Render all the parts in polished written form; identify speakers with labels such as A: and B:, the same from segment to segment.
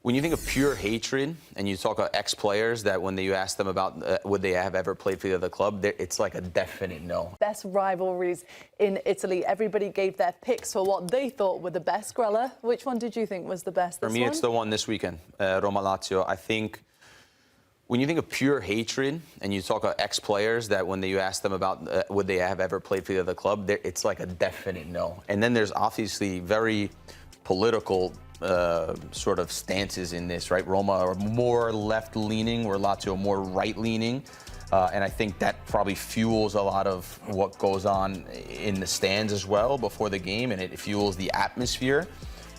A: When you think of pure hatred and you talk about ex-players that when you ask them about would they have ever played for the other club, it's like a definite no.
B: Best rivalries in Italy. Everybody gave their picks for what they thought were the best. Grella, which one did you think was the best?
A: For me, it's the one this weekend, Roma-Lazio. I think when you think of pure hatred and you talk about ex-players that when you ask them about would they have ever played for the other club, it's like a definite no. And then there's obviously very political sort of stances in this, right? Roma are more left-leaning, where Lazio more right-leaning. And I think that probably fuels a lot of what goes on in the stands as well before the game, and it fuels the atmosphere.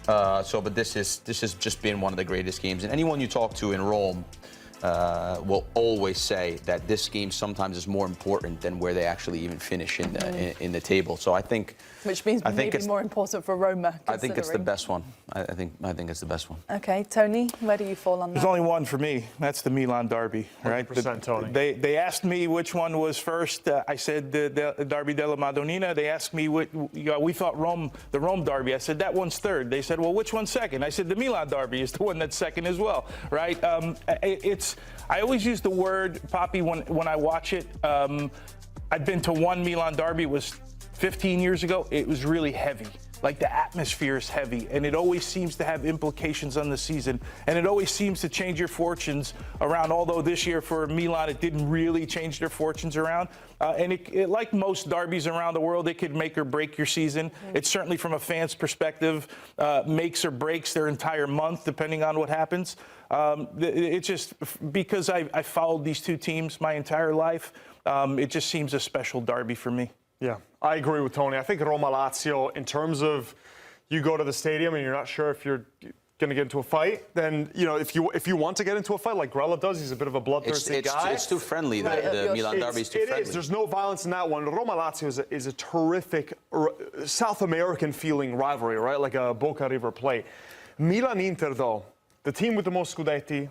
A: But this has just been one of the greatest games. And anyone you talk to in Rome will always say that this game sometimes is more important than where they actually even finish in the table. So I think,
B: which means maybe it's more important for Roma.
A: I think it's the best one. I think it's the best one.
B: Okay, Tony, where do you fall on that?
C: There's only one for me. That's the Milan derby, right?
D: 100%, Tony.
C: They asked me which one was first. I said the Derby della Madonnina. They asked me what we thought the Rome derby. I said that one's third. They said, well, which one's second? I said the Milan derby is the one that's second as well, right? I always use the word, Poppy, when I watch it. I've been to one Milan derby. It was 15 years ago. It was really heavy. Like, the atmosphere is heavy, and it always seems to have implications on the season, and it always seems to change your fortunes around, although this year for Milan, it didn't really change their fortunes around. And it, like most derbies around the world, it could make or break your season. It certainly, from a fan's perspective, makes or breaks their entire month, depending on what happens. It's just because I followed these two teams my entire life, it just seems a special derby for me.
D: Yeah, I agree with Tony. I think Roma-Lazio, in terms of you go to the stadium and you're not sure if you're going to get into a fight, then, you know, if you want to get into a fight like Grella does, he's a bit of a bloodthirsty guy.
A: It's too friendly. The Milan derby is too friendly. It is. There's
D: no violence in that one. Roma-Lazio is a terrific South American-feeling rivalry, right? Like a Boca River Plate. Milan-Inter, though, the team with the most Scudetti,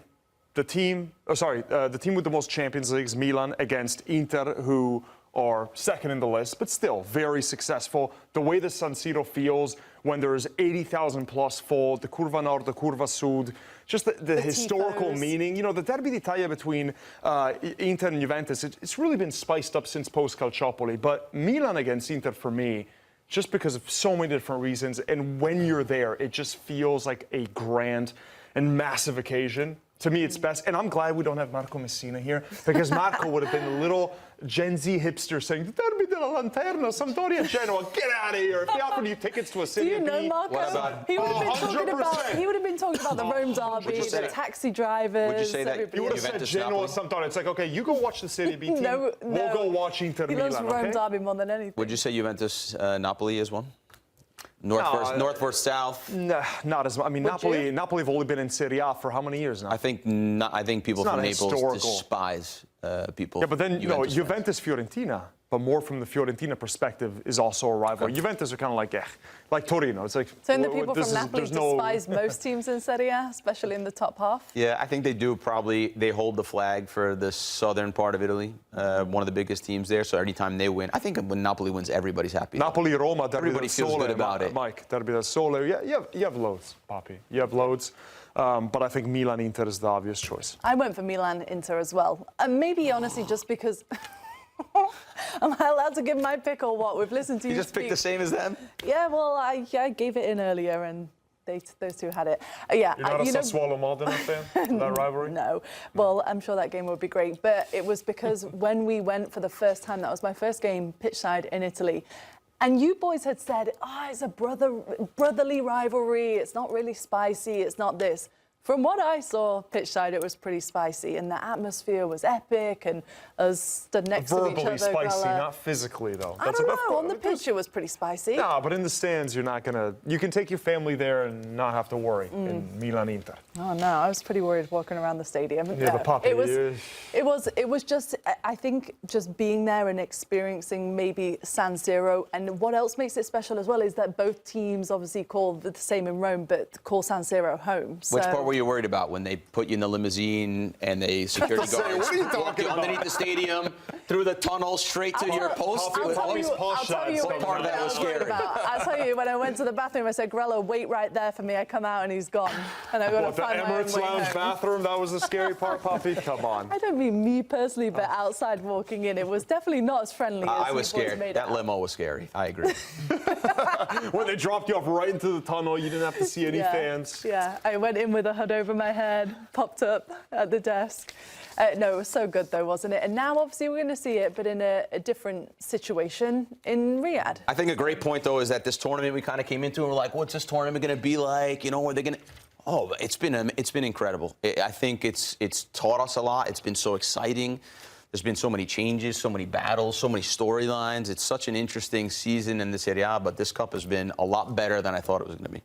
D: the team with the most Champions Leagues, Milan, against Inter, who are second in the list, but still very successful. The way the San Siro feels when there's 80,000 plus full, the Curva Nord, the Curva Sud, just the historical meaning. You know, the Derby d'Italia between Inter and Juventus, it's really been spiced up since post-Calciopoli. But Milan against Inter, for me, just because of so many different reasons, and when you're there, it just feels like a grand and massive occasion. To me, it's best. And I'm glad we don't have Marco Messina here, because Marco would have been a little Gen Z hipster saying, the Derby della Lanterna, Sampdoria, Genoa, get out of here. If they offered you tickets to a Serie
B: B. Do you know Marco? He would have been talking about the Rome derby, the taxi drivers.
A: Would you say that
D: you would have said Genoa, Sampdoria? It's like, okay, you go watch the Serie B team. We'll go watch Inter Milan.
B: He loves Rome derby more than anything.
A: Would you say Juventus Napoli is one? North versus South.
D: No, not as much. I mean, Napoli have only been in Serie A for how many years now?
A: I think people from Naples despise people.
D: Yeah, but then Juventus-Fiorentina, but more from the Fiorentina perspective, is also a rival. Juventus are kind of like Torino. It's like,
B: so the people from Napoli despise most teams in Serie A, especially in the top half?
A: Yeah, I think they do probably. They hold the flag for the southern part of Italy, one of the biggest teams there. So anytime they win, I think when Napoli wins, everybody's happy.
D: Napoli-Roma,
A: everybody feels good about it.
D: Mike, Derby del Sole. Yeah, you have loads, Papi. You have loads. But I think Milan-Inter is the obvious choice.
B: I went for Milan-Inter as well. And maybe, honestly, just because... Am I allowed to give my pick or what? We've listened to you
A: just picked the same as them?
B: Yeah, well, I gave it in earlier, and those two had it. Yeah,
D: You're not a Sassuolo Modena fan? That rivalry?
B: No. Well, I'm sure that game would be great. But it was because when we went for the first time, that was my first game pitchside in Italy. And you boys had said, it's a brotherly rivalry. It's not really spicy. It's not this. From what I saw pitchside, it was pretty spicy, and the atmosphere was epic, and us stood next to each other.
D: Verbally spicy, not physically, though.
B: I don't know. On the pitch, it was pretty spicy.
D: No, but in the stands, you're not gonna. You can take your family there and not have to worry in Milan-Inter.
B: Oh no, I was pretty worried walking around the stadium.
D: Yeah, the puppy.
B: It was just. I think just being there and experiencing maybe San Siro, and what else makes it special as well is that both teams obviously call the same in Rome, but call San Siro home.
A: Which part were you you're worried about when they put you in the limousine and they security
D: Say,
A: guards
D: what are you
A: walk
D: talking
A: you
D: about?
A: underneath the stadium, through the tunnel, straight to your post?
B: I'll tell you
D: Posh
B: what
D: shots
A: part of that
B: I
A: was
B: was worried
A: scary?
B: about. I'll tell you, when I went to the bathroom, I said, Grella, wait right there for me. I come out and he's gone. And I've got
D: What,
B: to
D: the
B: find my own
D: Emirates
B: way
D: Lounge
B: home.
D: bathroom? That was the scary part, Poppy? Come on.
B: I don't mean me personally, but outside walking in, it was definitely not as friendly as
A: I was
B: you boys
A: scared.
B: made it
A: That
B: out.
A: limo was scary. I agree.
D: When they dropped you off right into the tunnel, you didn't have to see any fans.
B: Yeah, I went in with a hood over my head, popped up at the desk. No, it was so good though, wasn't it? And now obviously we're going to see it, but in a different situation in Riyadh.
A: I think a great point, though, is that this tournament we kind of came into and we're like, what's this tournament going to be like? You know, are they going to... Oh, it's been incredible. I think it's taught us a lot. It's been so exciting. There's been so many changes, so many battles, so many storylines. It's such an interesting season in the Serie A, but this cup has been a lot better than I thought it was going to be.